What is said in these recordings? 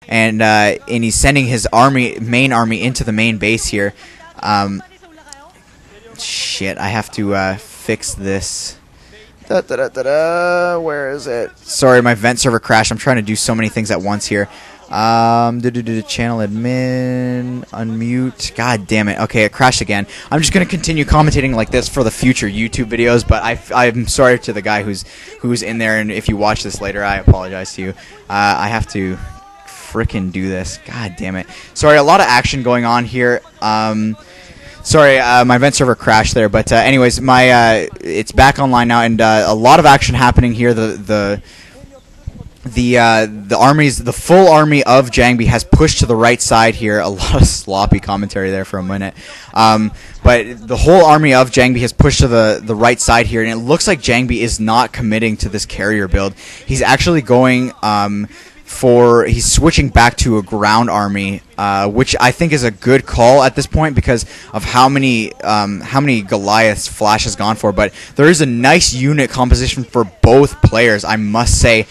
and he's sending his main army into the main base here. Shit, I have to fix this. Where is it? Sorry, my vent server crashed. I'm trying to do so many things at once here. Channel admin, unmute. God damn it. Okay, it crashed again. I'm just gonna continue commentating like this for the future YouTube videos. But I'm sorry to the guy who's in there, and if you watch this later, I apologize to you. I have to frickin' do this. God damn it. Sorry, a lot of action going on here. Sorry, my vent server crashed there, but anyways, it's back online now, and a lot of action happening here. The full army of Jangbi has pushed to the right side here. A lot of sloppy commentary there for a minute, but the whole army of Jangbi has pushed to the right side here, and it looks like Jangbi is not committing to this carrier build. He's actually going he's switching back to a ground army, which I think is a good call at this point because of how many Goliaths Flash has gone for. But there is a nice unit composition for both players, I must say.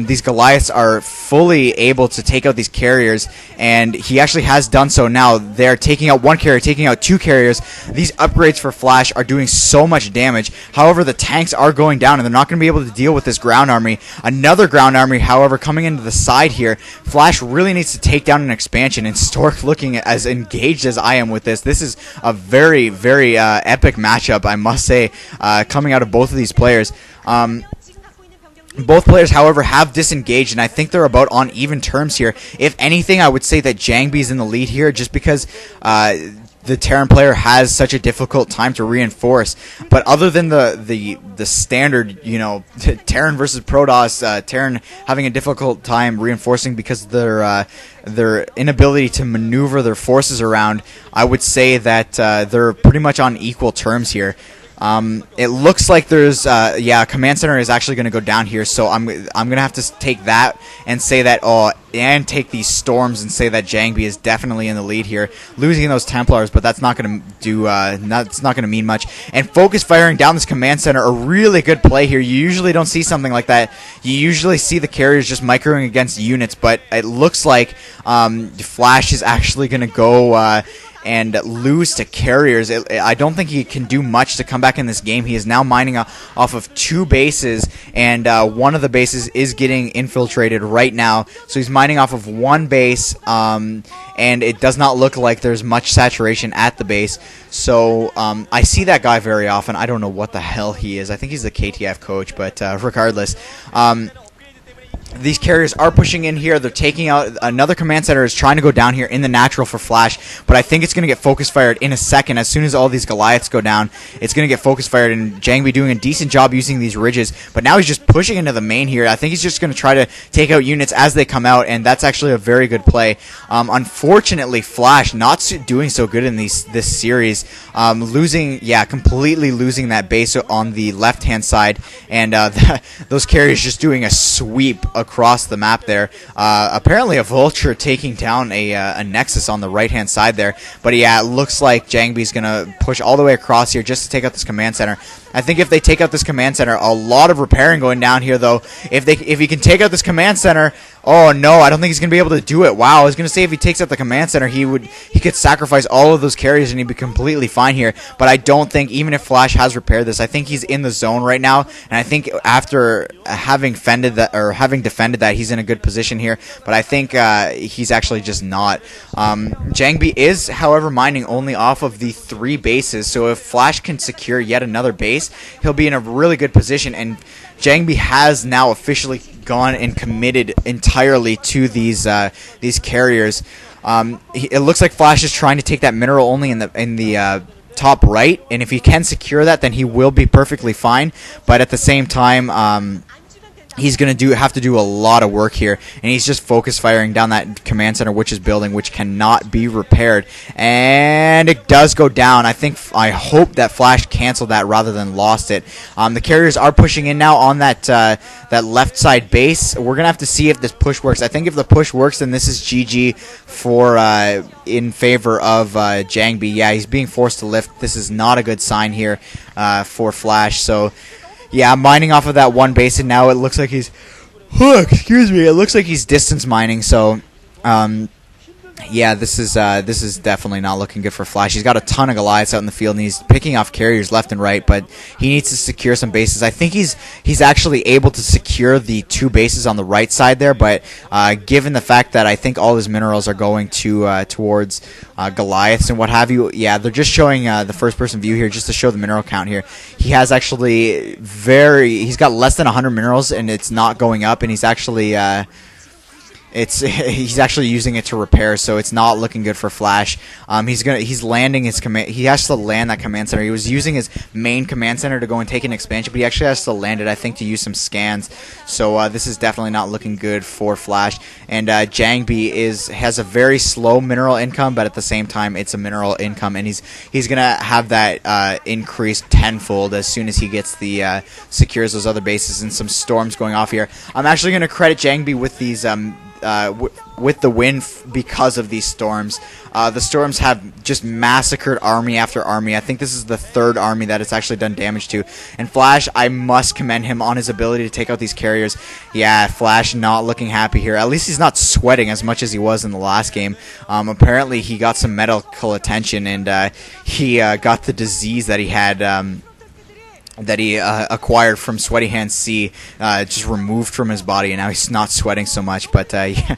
These Goliaths are fully able to take out these carriers, and he actually has done so now. They're taking out one carrier, taking out two carriers. These upgrades for Flash are doing so much damage. However, the tanks are going down, and they're not going to be able to deal with this ground army. Another ground army, however, coming into the side here. Flash really needs to take down an expansion, and Stork looking as engaged as I am with this. This is a very, very epic matchup, I must say, coming out of both of these players. Both players, however, have disengaged, and I think they're about on even terms here. If anything, I would say that Jangbi's in the lead here just because the Terran player has such a difficult time to reinforce. But other than the standard, you know, Terran versus Protoss, Terran having a difficult time reinforcing because of their inability to maneuver their forces around, I would say that they're pretty much on equal terms here. It looks like there's command center is actually going to go down here, so I'm gonna have to take that and say that and take these storms and say that Jangbi is definitely in the lead here, losing those Templars, but that's not going to do that's not going to mean much. And focus firing down this command center, a really good play here. You usually don't see something like that. You usually see the carriers just microing against units, but it looks like Flash is actually going to go and lose to carriers. I don't think he can do much to come back in this game. He is now mining off of two bases, and one of the bases is getting infiltrated right now. So he's mining off of one base, and it does not look like there's much saturation at the base. So I see that guy very often. I don't know what the hell he is. I think he's the KTF coach, but regardless. These carriers are pushing in here. They're taking out another command center is trying to go down here in the natural for Flash, but I think it's going to get focus fired in a second. As soon as all these Goliaths go down, it's going to get focus fired, and Jangbi doing a decent job using these ridges, but now he's just pushing into the main here. I think he's just going to try to take out units as they come out, and that's actually a very good play. Unfortunately, Flash not doing so good in this series, completely losing that base on the left-hand side, and those carriers just doing a sweep across the map there. Apparently a Vulture taking down a Nexus on the right-hand side there. But yeah, it looks like Jangbi's going to push all the way across here just to take out this command center. I think if they take out this command center, a lot of repairing going down here, though. If he can take out this command center, oh no, I don't think he's going to be able to do it. Wow, I was going to say if he takes out the command center, he could sacrifice all of those carriers and he'd be completely fine here. But I don't think, even if Flash has repaired this, I think he's in the zone right now. And I think after having defended that, he's in a good position here. But I think he's actually just not. Jangbi is, however, mining only off of the 3 bases. So if Flash can secure yet another base, he'll be in a really good position. And Jangbi has now officially gone and committed entirely to these carriers. It looks like Flash is trying to take that mineral only in the top right, and if he can secure that, then he will be perfectly fine. But at the same time, he's going to have to do a lot of work here, and he's just focus firing down that command center, which is building, which cannot be repaired, and it does go down. I hope that Flash canceled that rather than lost it. The carriers are pushing in now on that left side base. We're going to have to see if this push works. I think if the push works, then this is GG for in favor of Jangbi. Yeah, he's being forced to lift. This is not a good sign here for Flash, so yeah, mining off of that one base, and now it looks like he's... it looks like he's distance mining, so Yeah, this is definitely not looking good for Flash. He's got a ton of Goliaths out in the field, and he's picking off carriers left and right, but he needs to secure some bases. I think he's actually able to secure the 2 bases on the right side there, but given the fact that I think all his minerals are going to towards Goliaths and what have you, yeah, they're just showing the first-person view here just to show the mineral count here. He has actually he's got less than 100 minerals, and it's not going up, and he's actually he's actually using it to repair, so it's not looking good for Flash. He's landing his command. He has to land that command center. He was using his main command center to go and take an expansion, but he actually has to land it, I think, to use some scans. So this is definitely not looking good for Flash. And Jangbi has a very slow mineral income, but at the same time, it's a mineral income, and he's gonna have that increased tenfold as soon as he gets the secures those other bases and some storms going off here. I'm actually gonna credit Jangbi with these. With the win because of these storms. The storms have just massacred army after army. I think this is the 3rd army that it's actually done damage to. And Flash, I must commend him on his ability to take out these carriers. Yeah, Flash not looking happy here. At least he's not sweating as much as he was in the last game. Apparently he got some medical attention, and he got the disease that he had acquired from Sweaty Hands C, just removed from his body, and now he's not sweating so much. But yeah.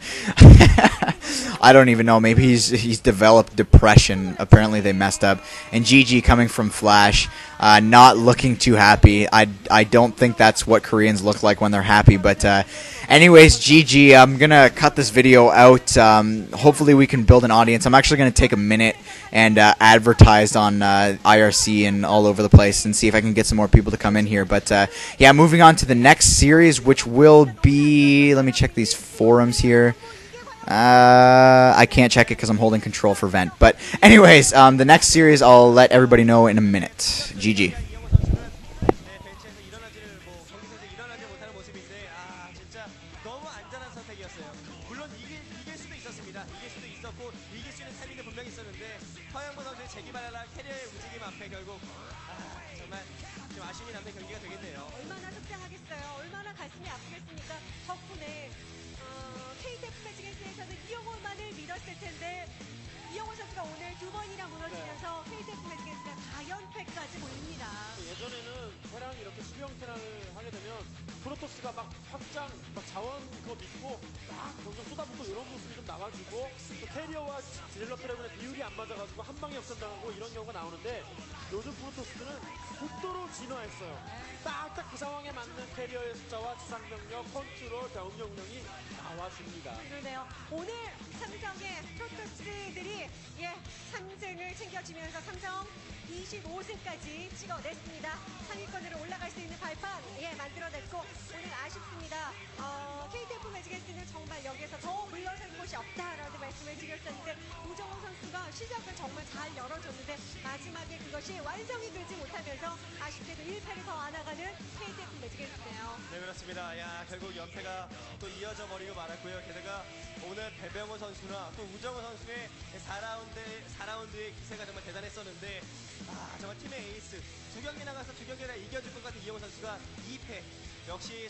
I don't even know. Maybe he's developed depression. Apparently they messed up. And GG coming from Flash, not looking too happy. I don't think that's what Koreans look like when they're happy. But anyways, GG. I'm gonna cut this video out. Hopefully we can build an audience. I'm actually gonna take a minute and advertise on IRC and all over the place and see if I can get some more people to come in here. But yeah, moving on to the next series, which will be, let me check these forums here. I can't check it because I'm holding control for Vent. But anyways, the next series I'll let everybody know in a minute. GG. 얼마나 속상하겠어요. 얼마나 가슴이 아프겠습니까? 덕분에 KTF 매직에서는 이영호만을 믿었을 텐데 이영호 선수가 오늘 2번이나 무너지면서 KTF 매직에서가 4연패까지 보입니다. 예전에는 테란이 이렇게 수비형 테란을 하게 되면 프로토스가 막 확장, 막 자원 그거 믿고 막 점점 쏟아붓고 이런 모습이 좀 나와주고 또 캐리어와 딜러 트래블의 비율이 안 맞아가지고 한 방에 역전당하고 이런 경우가 나오는데 요즘 프로토스는 극도로 진화했어요. 딱딱 그 상황에 맞는 캐리어의 숫자와 지상병력, 컨트롤, 병력 운영이 나와줍니다. 그러네요. 오늘 삼성의 프로토스들이 3승을 챙겨주면서 삼성 25승까지 찍어냈습니다. 상위권으로 올라갈 수 있는 발판 만들어냈고 오늘 아쉽습니다. KTF 매직에서는 정말 여기에서 더 물러설 곳이 없다라는 말씀을 드렸었는데 우정호 선수가 시작을 정말 잘 열어줬는데 마지막에 그것이 완성이 되지 못하면서 아쉽게도 1패를 더 안아가는 KTF 매직이었네요. 네, 그렇습니다. 야, 결국 연패가 또 이어져 버리고 말았고요. 게다가 오늘 배병호 선수나 또 우정호 선수의 4라운드의 기세가 정말 대단했었는데 정말 팀의 에이스 2경기 나가서 2경기를 이겨줄 것 같은 이영호 선수가 2패 역시